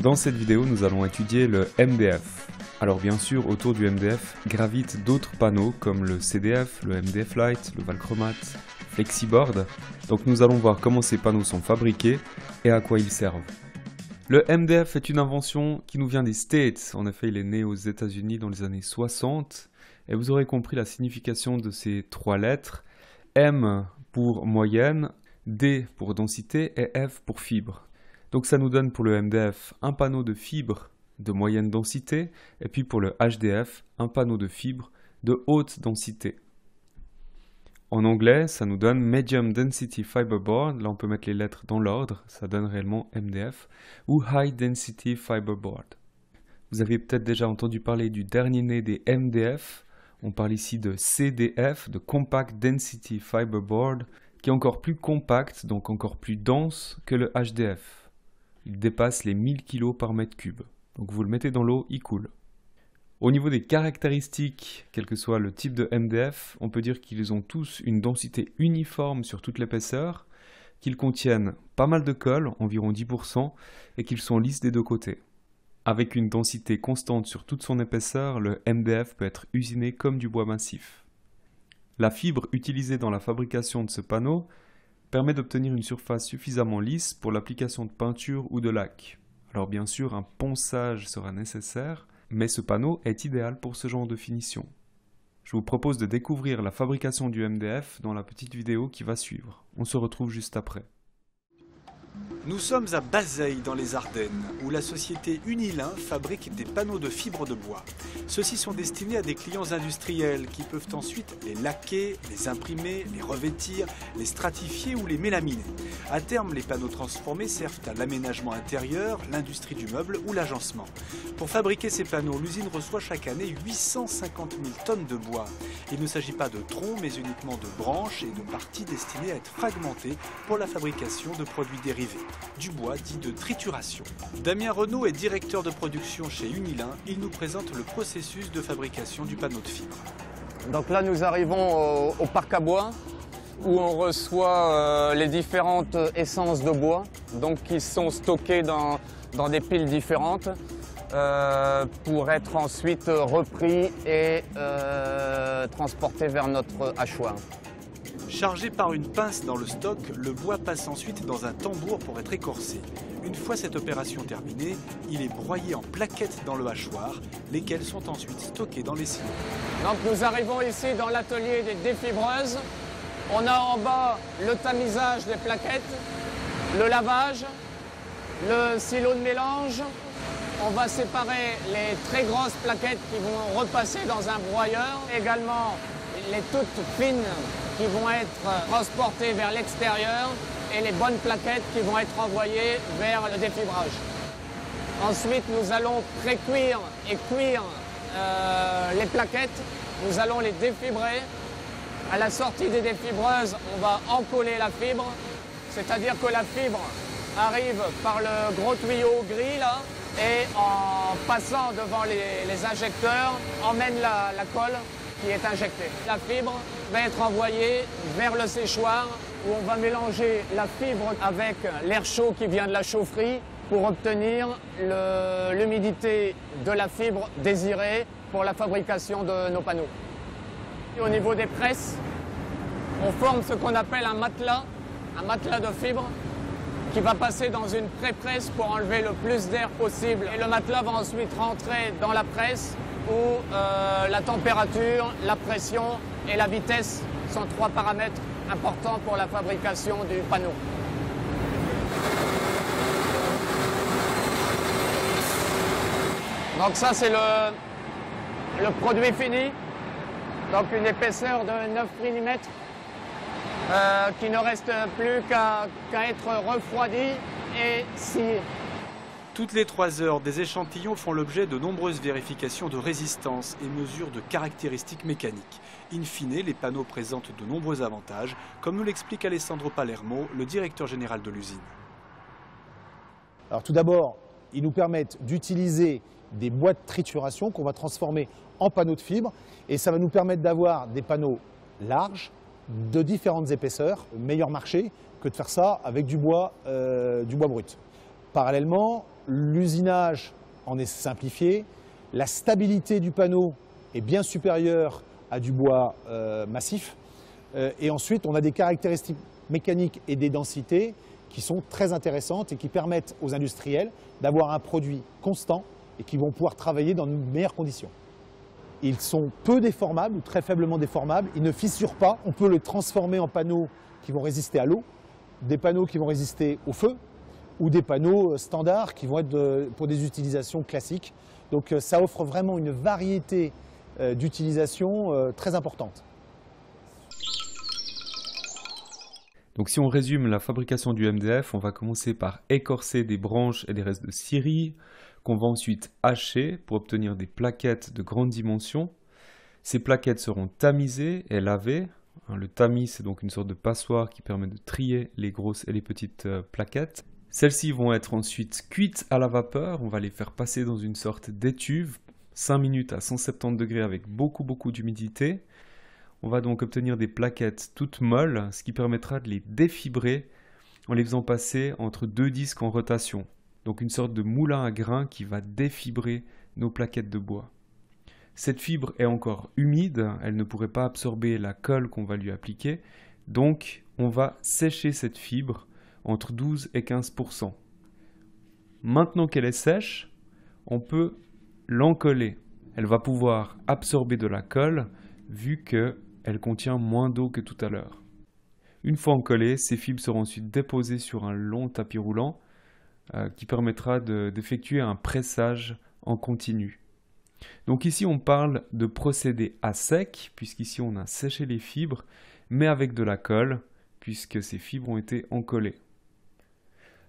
Dans cette vidéo, nous allons étudier le MDF. Alors bien sûr, autour du MDF gravitent d'autres panneaux comme le CDF, le MDF Lite, le Valchromat, Flexiboard. Donc nous allons voir comment ces panneaux sont fabriqués et à quoi ils servent. Le MDF est une invention qui nous vient des States. En effet, il est né aux États-Unis dans les années 60. Et vous aurez compris la signification de ces trois lettres. M pour moyenne, D pour densité et F pour fibre. Donc ça nous donne pour le MDF un panneau de fibre de moyenne densité et puis pour le HDF un panneau de fibre de haute densité. En anglais, ça nous donne Medium Density Fiberboard, là on peut mettre les lettres dans l'ordre, ça donne réellement MDF, ou High Density Fiberboard. Vous avez peut-être déjà entendu parler du dernier né des MDF, on parle ici de CDF, de Compact Density Fiberboard, qui est encore plus compact, donc encore plus dense que le HDF. Il dépasse les 1000 kg par mètre cube. Donc vous le mettez dans l'eau, il coule. Au niveau des caractéristiques, quel que soit le type de MDF, on peut dire qu'ils ont tous une densité uniforme sur toute l'épaisseur, qu'ils contiennent pas mal de colle, environ 10%, et qu'ils sont lisses des deux côtés. Avec une densité constante sur toute son épaisseur, le MDF peut être usiné comme du bois massif. La fibre utilisée dans la fabrication de ce panneau permet d'obtenir une surface suffisamment lisse pour l'application de peinture ou de laque. Alors bien sûr, un ponçage sera nécessaire, mais ce panneau est idéal pour ce genre de finition. Je vous propose de découvrir la fabrication du MDF dans la petite vidéo qui va suivre. On se retrouve juste après. Nous sommes à Bazeilles dans les Ardennes, où la société Unilin fabrique des panneaux de fibres de bois. Ceux-ci sont destinés à des clients industriels qui peuvent ensuite les laquer, les imprimer, les revêtir, les stratifier ou les mélaminer. À terme, les panneaux transformés servent à l'aménagement intérieur, l'industrie du meuble ou l'agencement. Pour fabriquer ces panneaux, l'usine reçoit chaque année 850 000 tonnes de bois. Il ne s'agit pas de troncs, mais uniquement de branches et de parties destinées à être fragmentées pour la fabrication de produits dérivés. Du bois dit de trituration. Damien Renaud est directeur de production chez Unilin. Il nous présente le processus de fabrication du panneau de fibre. Donc là, nous arrivons au parc à bois où on reçoit les différentes essences de bois, donc qui sont stockées dans des piles différentes pour être ensuite repris et transportés vers notre hachoir. Chargé par une pince dans le stock, le bois passe ensuite dans un tambour pour être écorcé. Une fois cette opération terminée, il est broyé en plaquettes dans le hachoir, lesquelles sont ensuite stockées dans les silos. Donc nous arrivons ici dans l'atelier des défibreuses. On a en bas le tamisage des plaquettes, le lavage, le silo de mélange. On va séparer les très grosses plaquettes qui vont repasser dans un broyeur. Également les toutes fines qui vont être transportées vers l'extérieur et les bonnes plaquettes qui vont être envoyées vers le défibrage. Ensuite, nous allons pré-cuire et cuire les plaquettes. Nous allons les défibrer. À la sortie des défibreuses, on va encoller la fibre, c'est-à-dire que la fibre arrive par le gros tuyau gris là, et en passant devant les injecteurs, emmène la colle qui est injectée. La fibre va être envoyée vers le séchoir où on va mélanger la fibre avec l'air chaud qui vient de la chaufferie pour obtenir l'humidité de la fibre désirée pour la fabrication de nos panneaux. Et au niveau des presses, on forme ce qu'on appelle un matelas de fibre qui va passer dans une pré-presse pour enlever le plus d'air possible. Et le matelas va ensuite rentrer dans la presse où la température, la pression et la vitesse sont trois paramètres importants pour la fabrication du panneau. Donc ça c'est le produit fini, donc une épaisseur de 9 mm qui ne reste plus qu'à être refroidi et scié. Toutes les 3 heures, des échantillons font l'objet de nombreuses vérifications de résistance et mesures de caractéristiques mécaniques. In fine, les panneaux présentent de nombreux avantages, comme nous l'explique Alessandro Palermo, le directeur général de l'usine. Alors tout d'abord, ils nous permettent d'utiliser des bois de trituration qu'on va transformer en panneaux de fibre, et ça va nous permettre d'avoir des panneaux larges, de différentes épaisseurs, meilleur marché que de faire ça avec du bois brut. Parallèlement, l'usinage en est simplifié, la stabilité du panneau est bien supérieure à du bois massif, et ensuite on a des caractéristiques mécaniques et des densités qui sont très intéressantes et qui permettent aux industriels d'avoir un produit constant et qui vont pouvoir travailler dans de meilleures conditions. Ils sont peu déformables ou très faiblement déformables, ils ne fissurent pas, on peut les transformer en panneaux qui vont résister à l'eau, des panneaux qui vont résister au feu ou des panneaux standards qui vont être pour des utilisations classiques. Donc ça offre vraiment une variété d'utilisation très importante. Donc si on résume la fabrication du MDF, on va commencer par écorcer des branches et des restes de scierie, qu'on va ensuite hacher pour obtenir des plaquettes de grande dimension. Ces plaquettes seront tamisées et lavées. Le tamis, c'est donc une sorte de passoire qui permet de trier les grosses et les petites plaquettes. Celles-ci vont être ensuite cuites à la vapeur. On va les faire passer dans une sorte d'étuve, 5 minutes à 170 degrés avec beaucoup d'humidité. On va donc obtenir des plaquettes toutes molles, ce qui permettra de les défibrer en les faisant passer entre deux disques en rotation. Donc une sorte de moulin à grains qui va défibrer nos plaquettes de bois. Cette fibre est encore humide, elle ne pourrait pas absorber la colle qu'on va lui appliquer, donc on va sécher cette fibre entre 12 et 15%. Maintenant qu'elle est sèche, on peut l'encoller. Elle va pouvoir absorber de la colle vu qu'elle contient moins d'eau que tout à l'heure. Une fois encollées, ces fibres seront ensuite déposées sur un long tapis roulant qui permettra d'effectuer un pressage en continu. Donc ici on parle de procédé à sec, puisqu'ici on a séché les fibres, mais avec de la colle, puisque ces fibres ont été encollées.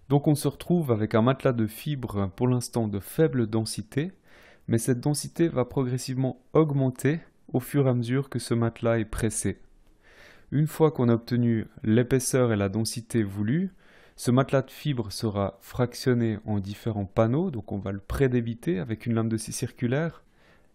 Donc on se retrouve avec un matelas de fibres pour l'instant de faible densité, mais cette densité va progressivement augmenter au fur et à mesure que ce matelas est pressé. Une fois qu'on a obtenu l'épaisseur et la densité voulues, ce matelas de fibres sera fractionné en différents panneaux, donc on va le prédébiter avec une lame de scie circulaire.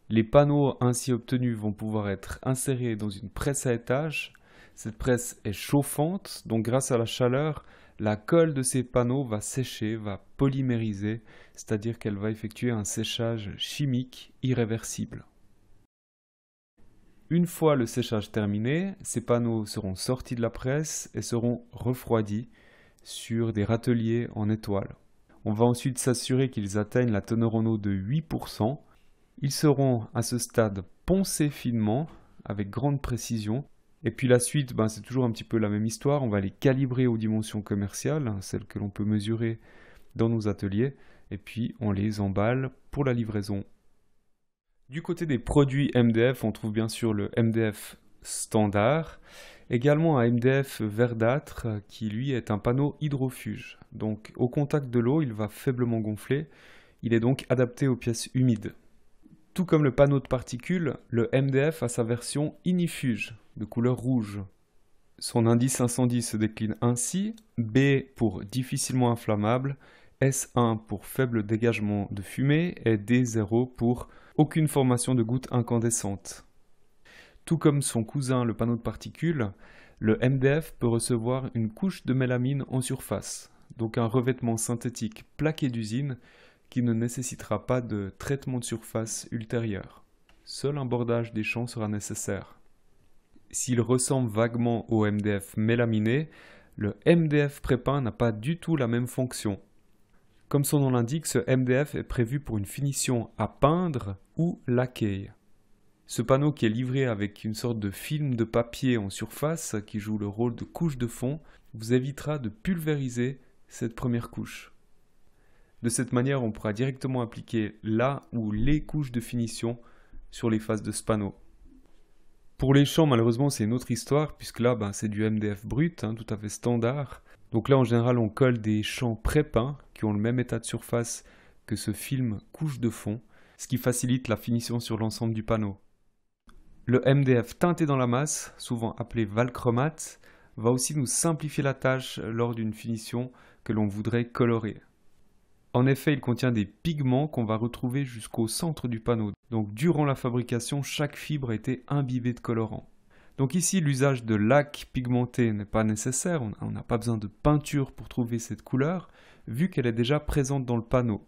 Les panneaux ainsi obtenus vont pouvoir être insérés dans une presse à étage. Cette presse est chauffante, donc grâce à la chaleur, la colle de ces panneaux va sécher, va polymériser, c'est-à-dire qu'elle va effectuer un séchage chimique irréversible. Une fois le séchage terminé, ces panneaux seront sortis de la presse et seront refroidis sur des râteliers en étoile. On va ensuite s'assurer qu'ils atteignent la teneur en eau de 8%. Ils seront à ce stade poncés finement avec grande précision. Et puis la suite, c'est toujours un petit peu la même histoire. On va les calibrer aux dimensions commerciales, celles que l'on peut mesurer dans nos ateliers. Et puis on les emballe pour la livraison. Du côté des produits MDF, on trouve bien sûr le MDF standard. Également un MDF verdâtre qui lui est un panneau hydrofuge. Donc au contact de l'eau, il va faiblement gonfler. Il est donc adapté aux pièces humides. Tout comme le panneau de particules, le MDF a sa version inifuge de couleur rouge. Son indice 510 se décline ainsi: B pour difficilement inflammable, S1 pour faible dégagement de fumée et D0 pour aucune formation de gouttes incandescentes. Tout comme son cousin le panneau de particules, le MDF peut recevoir une couche de mélamine en surface, donc un revêtement synthétique plaqué d'usine qui ne nécessitera pas de traitement de surface ultérieur. Seul un bordage des champs sera nécessaire. S'il ressemble vaguement au MDF mélaminé, le MDF prépeint n'a pas du tout la même fonction. Comme son nom l'indique, ce MDF est prévu pour une finition à peindre ou laquer. Ce panneau qui est livré avec une sorte de film de papier en surface qui joue le rôle de couche de fond vous évitera de pulvériser cette première couche. De cette manière, on pourra directement appliquer la ou les couches de finition sur les faces de ce panneau. Pour les champs, malheureusement, c'est une autre histoire puisque là, c'est du MDF brut, tout à fait standard. Donc là, en général, on colle des champs prépeints qui ont le même état de surface que ce film couche de fond, ce qui facilite la finition sur l'ensemble du panneau. Le MDF teinté dans la masse, souvent appelé valchromate, va aussi nous simplifier la tâche lors d'une finition que l'on voudrait colorer. En effet, il contient des pigments qu'on va retrouver jusqu'au centre du panneau. Donc durant la fabrication, chaque fibre a été imbibée de colorant. Donc ici, l'usage de laque pigmentée n'est pas nécessaire, on n'a pas besoin de peinture pour trouver cette couleur, vu qu'elle est déjà présente dans le panneau.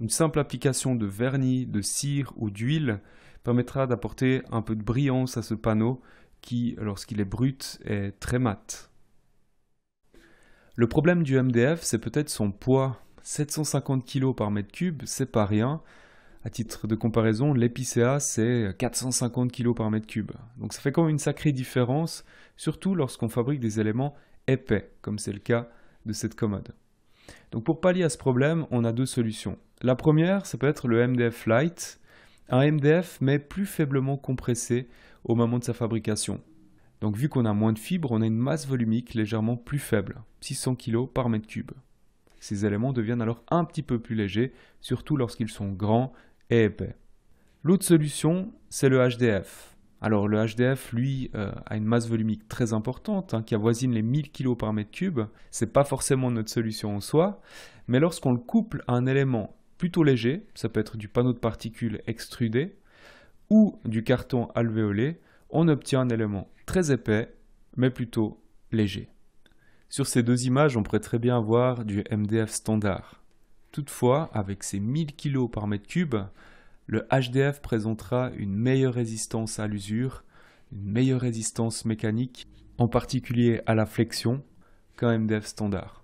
Une simple application de vernis, de cire ou d'huile permettra d'apporter un peu de brillance à ce panneau qui, lorsqu'il est brut, est très mat. Le problème du MDF, c'est peut-être son poids. 750 kg par mètre cube, c'est pas rien. À titre de comparaison, l'épicéa, c'est 450 kg par mètre cube. Donc ça fait quand même une sacrée différence, surtout lorsqu'on fabrique des éléments épais, comme c'est le cas de cette commode. Donc pour pallier à ce problème, on a deux solutions. La première, ça peut être le MDF Light, un MDF mais plus faiblement compressé au moment de sa fabrication. Donc vu qu'on a moins de fibres, on a une masse volumique légèrement plus faible, 600 kg par mètre cube. Ces éléments deviennent alors un petit peu plus légers, surtout lorsqu'ils sont grands et épais. L'autre solution, c'est le HDF. Alors le HDF, lui, a une masse volumique très importante, qui avoisine les 1000 kg par mètre cube. C'est pas forcément notre solution en soi, mais lorsqu'on le couple à un élément plutôt léger, ça peut être du panneau de particules extrudé ou du carton alvéolé, on obtient un élément très épais, mais plutôt léger. Sur ces deux images, on pourrait très bien voir du MDF standard. Toutefois, avec ses 1000 kg par mètre cube, le HDF présentera une meilleure résistance à l'usure, une meilleure résistance mécanique, en particulier à la flexion, qu'un MDF standard.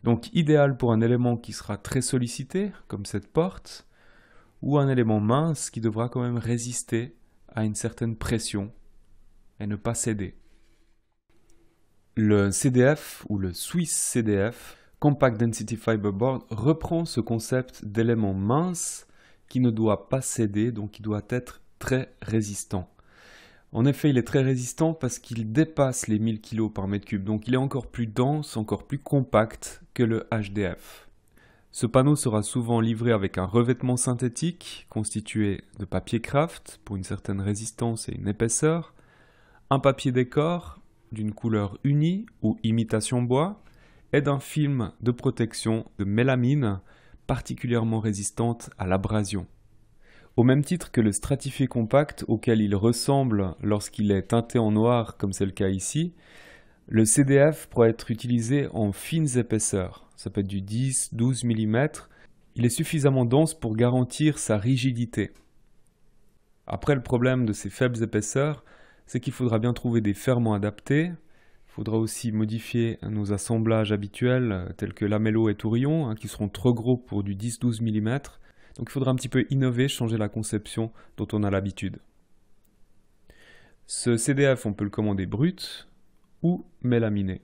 Donc idéal pour un élément qui sera très sollicité, comme cette porte, ou un élément mince qui devra quand même résister à une certaine pression et ne pas céder. Le CDF, ou le Swiss CDF, Compact Density Fiberboard, reprend ce concept d'élément mince qui ne doit pas céder, donc il doit être très résistant. En effet, il est très résistant parce qu'il dépasse les 1000 kg par mètre cube, donc il est encore plus dense, encore plus compact que le HDF. Ce panneau sera souvent livré avec un revêtement synthétique constitué de papier craft pour une certaine résistance et une épaisseur, un papier décor d'une couleur unie ou imitation bois et d'un film de protection de mélamine particulièrement résistante à l'abrasion. Au même titre que le stratifié compact auquel il ressemble lorsqu'il est teinté en noir comme c'est le cas ici, le CDF pourra être utilisé en fines épaisseurs. Ça peut être du 10-12 mm. Il est suffisamment dense pour garantir sa rigidité. Après, le problème de ces faibles épaisseurs, c'est qu'il faudra bien trouver des ferrements adaptés. Il faudra aussi modifier nos assemblages habituels tels que lamello et tourillon, qui seront trop gros pour du 10-12 mm. Donc il faudra un petit peu innover, changer la conception dont on a l'habitude. Ce CDF, on peut le commander brut ou mélaminé.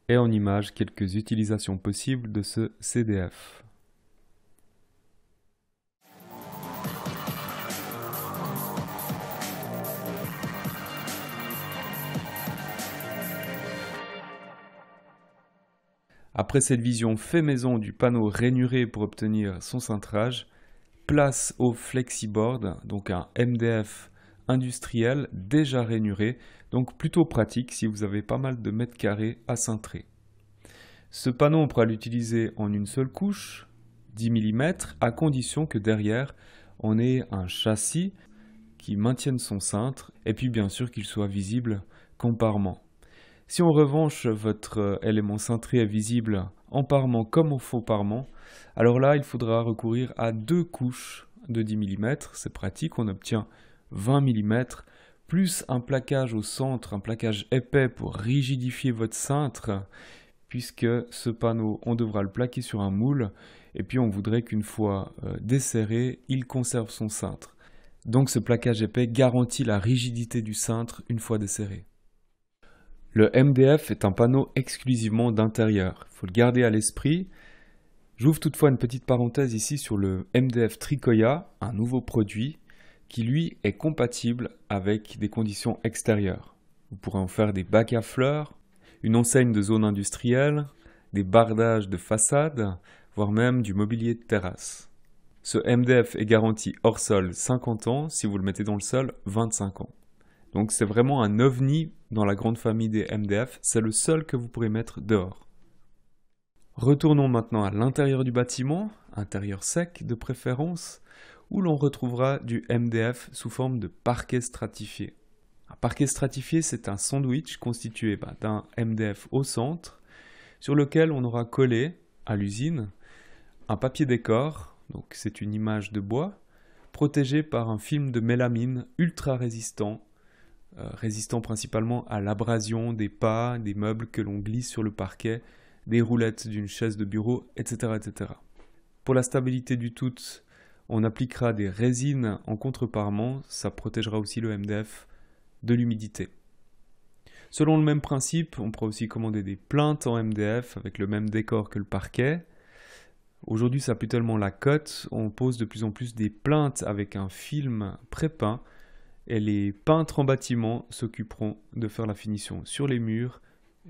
Et en image, quelques utilisations possibles de ce CDF. Après cette vision fait maison du panneau rainuré pour obtenir son cintrage, place au flexiboard, donc un MDF industriel déjà rainuré, donc plutôt pratique si vous avez pas mal de mètres carrés à cintrer. Ce panneau, on pourra l'utiliser en une seule couche, 10 mm, à condition que derrière on ait un châssis qui maintienne son cintre et puis bien sûr qu'il soit visible qu'en parement. Si en revanche votre élément cintré est visible en parement comme en faux parement, alors là il faudra recourir à deux couches de 10 mm, c'est pratique, on obtient 20 mm, plus un plaquage au centre, un plaquage épais pour rigidifier votre cintre, puisque ce panneau on devra le plaquer sur un moule, et puis on voudrait qu'une fois desserré, il conserve son cintre. Donc ce plaquage épais garantit la rigidité du cintre une fois desserré. Le MDF est un panneau exclusivement d'intérieur, il faut le garder à l'esprit. J'ouvre toutefois une petite parenthèse ici sur le MDF Tricoya, un nouveau produit qui lui est compatible avec des conditions extérieures. Vous pourrez en faire des bacs à fleurs, une enseigne de zone industrielle, des bardages de façade, voire même du mobilier de terrasse. Ce MDF est garanti hors sol 50 ans, si vous le mettez dans le sol 25 ans. Donc c'est vraiment un ovni dans la grande famille des MDF, c'est le seul que vous pourrez mettre dehors. Retournons maintenant à l'intérieur du bâtiment, intérieur sec de préférence, où l'on retrouvera du MDF sous forme de parquet stratifié. Un parquet stratifié, c'est un sandwich constitué d'un MDF au centre, sur lequel on aura collé à l'usine un papier décor, donc c'est une image de bois, protégée par un film de mélamine ultra résistant, résistant principalement à l'abrasion des pas, des meubles que l'on glisse sur le parquet, des roulettes d'une chaise de bureau, etc., etc. Pour la stabilité du tout, on appliquera des résines en contreparement, ça protégera aussi le MDF de l'humidité. Selon le même principe, on pourra aussi commander des plinthes en MDF avec le même décor que le parquet. Aujourd'hui, ça pue tellement la cote, on pose de plus en plus des plinthes avec un film pré-peint et les peintres en bâtiment s'occuperont de faire la finition sur les murs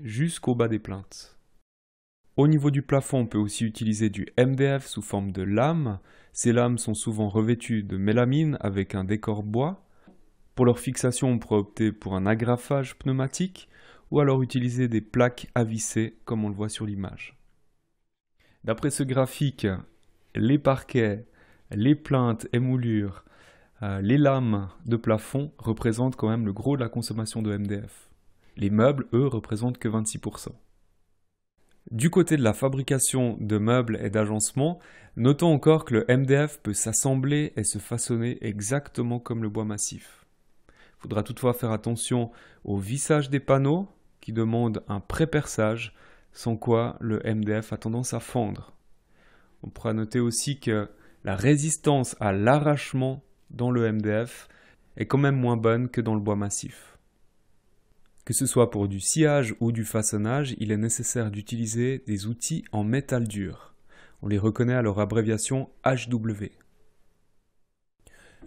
jusqu'au bas des plinthes. Au niveau du plafond, on peut aussi utiliser du MDF sous forme de lames. Ces lames sont souvent revêtues de mélamine avec un décor bois. Pour leur fixation, on pourra opter pour un agrafage pneumatique ou alors utiliser des plaques à visser comme on le voit sur l'image. D'après ce graphique, les parquets, les plinthes et moulures, les lames de plafond représentent quand même le gros de la consommation de MDF. Les meubles, eux, représentent que 26%. Du côté de la fabrication de meubles et d'agencements, notons encore que le MDF peut s'assembler et se façonner exactement comme le bois massif. Il faudra toutefois faire attention au vissage des panneaux qui demande un pré-perçage, sans quoi le MDF a tendance à fendre. On pourra noter aussi que la résistance à l'arrachement dans le MDF est quand même moins bonne que dans le bois massif. Que ce soit pour du sciage ou du façonnage, il est nécessaire d'utiliser des outils en métal dur. On les reconnaît à leur abréviation HW.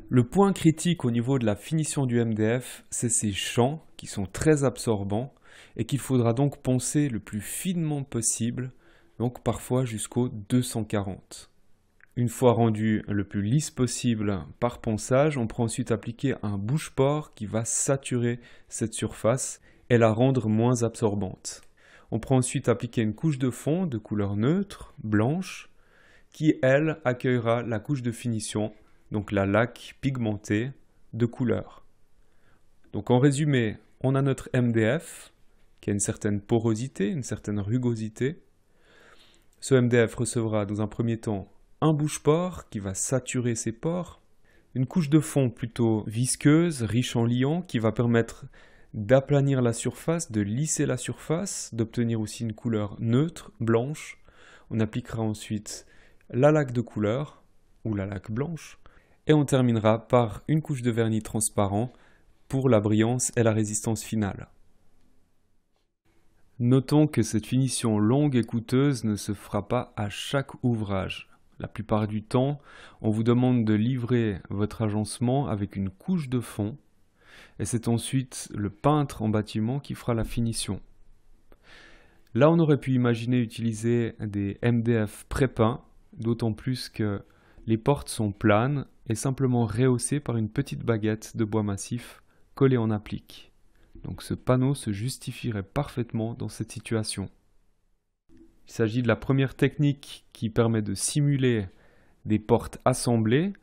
Le point critique au niveau de la finition du MDF, c'est ces champs qui sont très absorbants et qu'il faudra donc poncer le plus finement possible, donc parfois jusqu'au 240. Une fois rendu le plus lisse possible par ponçage, on pourra ensuite appliquer un bouche-port qui va saturer cette surface et la rendre moins absorbante. On pourra ensuite appliquer une couche de fond de couleur neutre, blanche, qui elle accueillera la couche de finition, donc la laque pigmentée de couleur. Donc en résumé, on a notre MDF qui a une certaine porosité, une certaine rugosité. Ce MDF recevra dans un premier temps un bouche-port qui va saturer ses pores, une couche de fond plutôt visqueuse, riche en liant, qui va permettre d'aplanir la surface, de lisser la surface, d'obtenir aussi une couleur neutre, blanche. On appliquera ensuite la laque de couleur, ou la laque blanche, et on terminera par une couche de vernis transparent pour la brillance et la résistance finale. Notons que cette finition longue et coûteuse ne se fera pas à chaque ouvrage. La plupart du temps, on vous demande de livrer votre agencement avec une couche de fond et c'est ensuite le peintre en bâtiment qui fera la finition. Là, on aurait pu imaginer utiliser des MDF pré-peints, d'autant plus que les portes sont planes et simplement rehaussées par une petite baguette de bois massif collée en applique. Donc ce panneau se justifierait parfaitement dans cette situation. Il s'agit de la première technique qui permet de simuler des portes assemblées.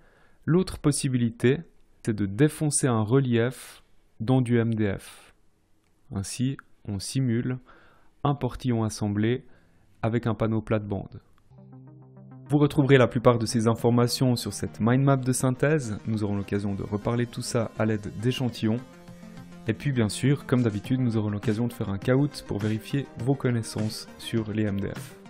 L'autre possibilité, c'est de défoncer un relief dans du MDF. Ainsi, on simule un portillon assemblé avec un panneau plate-bande. Vous retrouverez la plupart de ces informations sur cette mind map de synthèse. Nous aurons l'occasion de reparler de tout ça à l'aide d'échantillons. Et puis bien sûr, comme d'habitude, nous aurons l'occasion de faire un caout pour vérifier vos connaissances sur les MDF.